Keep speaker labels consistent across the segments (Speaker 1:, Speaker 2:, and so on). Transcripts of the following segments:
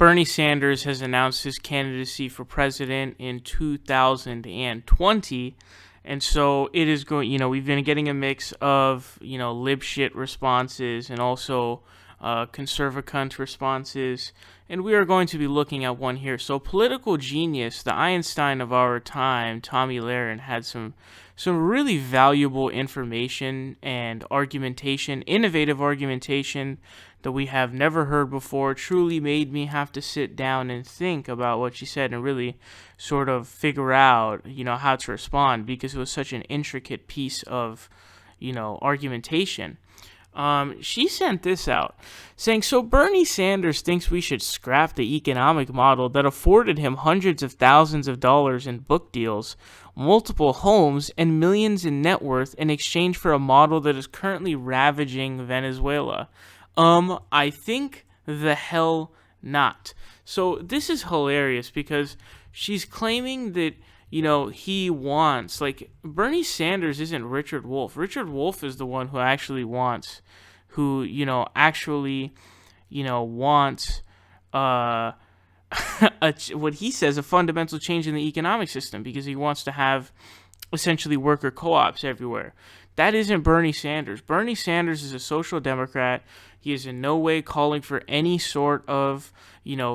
Speaker 1: Bernie Sanders has announced his candidacy for president in 2020. And so it is going, we've been getting a mix of, lib shit responses and also conservacunt responses. And we are going to be looking at one here. So political genius, the Einstein of our time, Tomi Lahren, had some really valuable information and argumentation, innovative argumentation that we have never heard before. It truly made me have to sit down and think about what she said and really sort of figure out, how to respond, because it was such an intricate piece of, argumentation. She sent this out saying, so Bernie Sanders thinks we should scrap the economic model that afforded him hundreds of thousands of dollars in book deals, multiple homes, and millions in net worth in exchange for a model that is currently ravaging Venezuela. I think the hell not. So this is hilarious because she's claiming that, he wants, Bernie Sanders isn't Richard Wolff. Richard Wolff is the one who actually wants, wants, what he says, a fundamental change in the economic system, because he wants to have essentially worker co-ops everywhere. That isn't Bernie Sanders. Bernie Sanders is a social democrat. He is in no way calling for any sort of,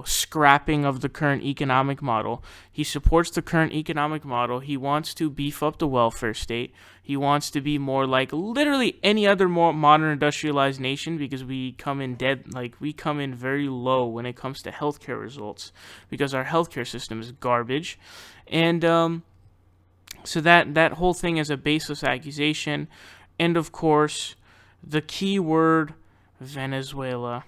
Speaker 1: scrapping of the current economic model. He supports the current economic model. He wants to beef up the welfare state. He wants to be more like literally any other more modern industrialized nation, because we come in very low when it comes to healthcare results, because our healthcare system is garbage. And so that whole thing is a baseless accusation. And of course, the key word, Venezuela.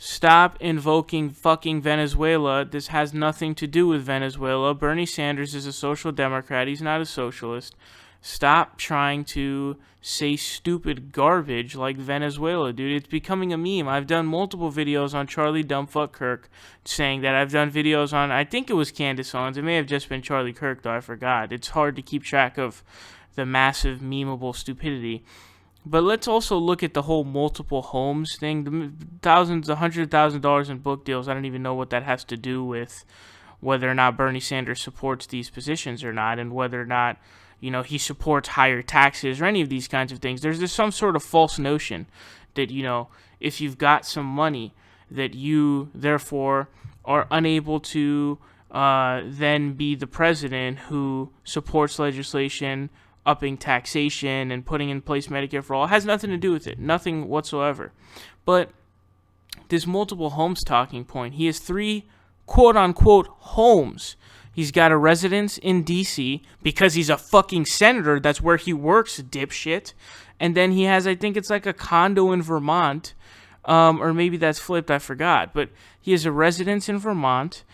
Speaker 1: Stop invoking fucking Venezuela. This has nothing to do with Venezuela. Bernie Sanders is a social democrat. He's not a socialist. Stop trying to say stupid garbage like Venezuela, dude. It's becoming a meme. I've done multiple videos on Charlie Dumbfuck Kirk saying that. I've done videos on, I think it was Candace Owens. It may have just been Charlie Kirk, though. I forgot. It's hard to keep track of the massive memeable stupidity. But let's also look at the whole multiple homes thing. The $100,000 in book deals. I don't even know what that has to do with whether or not Bernie Sanders supports these positions or not, and whether or not, he supports higher taxes or any of these kinds of things. There's some sort of false notion that, if you've got some money, that you, therefore, are unable to then be the president who supports legislation upping taxation and putting in place Medicare for all. It has nothing to do with it. Nothing whatsoever. But this multiple homes talking point, he has 3 quote-unquote homes. He's got a residence in D.C. because he's a fucking senator. That's where he works, dipshit. And then he has, I think it's like a condo in Vermont. Or maybe that's flipped, I forgot. But he has a residence in Vermont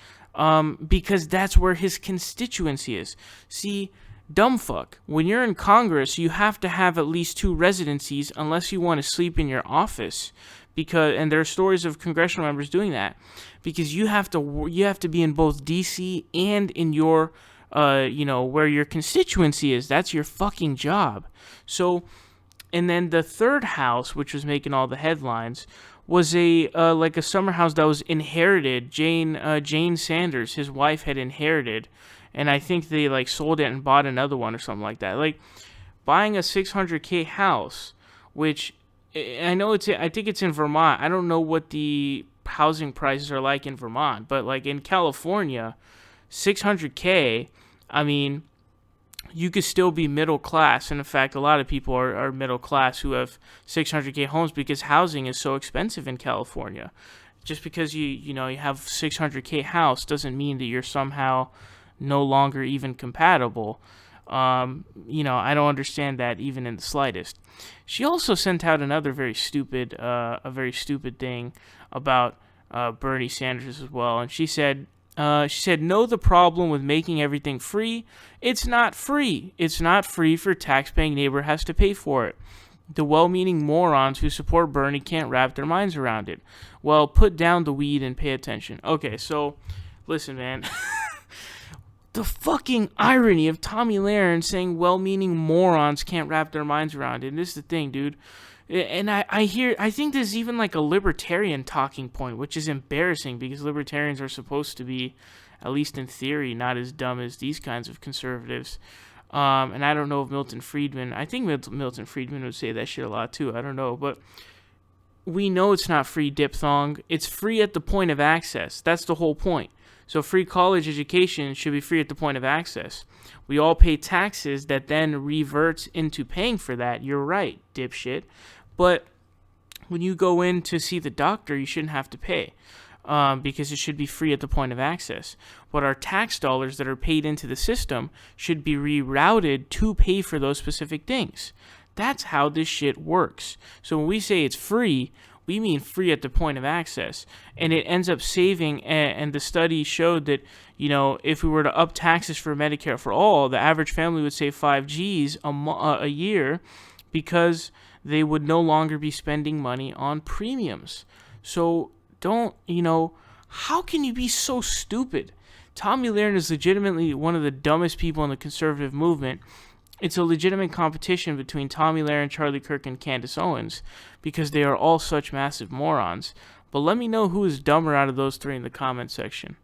Speaker 1: because that's where his constituency is. See, dumb fuck. When you're in Congress, you have to have at least 2 residencies unless you want to sleep in your office. And there are stories of congressional members doing that, because you have to be in both D.C. and in your, where your constituency is. That's your fucking job. So, and then the third house, which was making all the headlines, was a summer house that was inherited. Jane Sanders, his wife, had inherited. And I think they sold it and bought another one or something like that. Buying a $600K house, which I think it's in Vermont. I don't know what the housing prices are like in Vermont, but in California, $600K, I mean, you could still be middle class. And in fact, a lot of people are middle class who have $600K homes, because housing is so expensive in California. Just because you have $600K house doesn't mean that you're somehow no longer even compatible. I don't understand that even in the slightest. She also sent out another very stupid thing about Bernie Sanders as well, and she said, know the problem with making everything free? It's not free. It's not free for tax-paying neighbor has to pay for it. The well-meaning morons who support Bernie can't wrap their minds around it. Well, put down the weed and pay attention. Okay, so listen, man. The fucking irony of Tomi Lahren saying well-meaning morons can't wrap their minds around it. And this is the thing, dude. And I think there's even like a libertarian talking point, which is embarrassing because libertarians are supposed to be, at least in theory, not as dumb as these kinds of conservatives. And I don't know if Milton Friedman, I think Milton Friedman would say that shit a lot too. I don't know. But we know it's not free, diphthong. It's free at the point of access. That's the whole point. So free college education should be free at the point of access. We all pay taxes that then reverts into paying for that. You're right, dipshit. But when you go in to see the doctor, you shouldn't have to pay because it should be free at the point of access. But our tax dollars that are paid into the system should be rerouted to pay for those specific things. That's how this shit works. So when we say it's free, we mean free at the point of access. And it ends up saving, and the study showed that, if we were to up taxes for Medicare for all, the average family would save 5 G's a year because they would no longer be spending money on premiums. So how can you be so stupid? Tomi Lahren is legitimately one of the dumbest people in the conservative movement. It's a legitimate competition between Tomi Lahren, Charlie Kirk, and Candace Owens because they are all such massive morons. But let me know who is dumber out of those three in the comment section.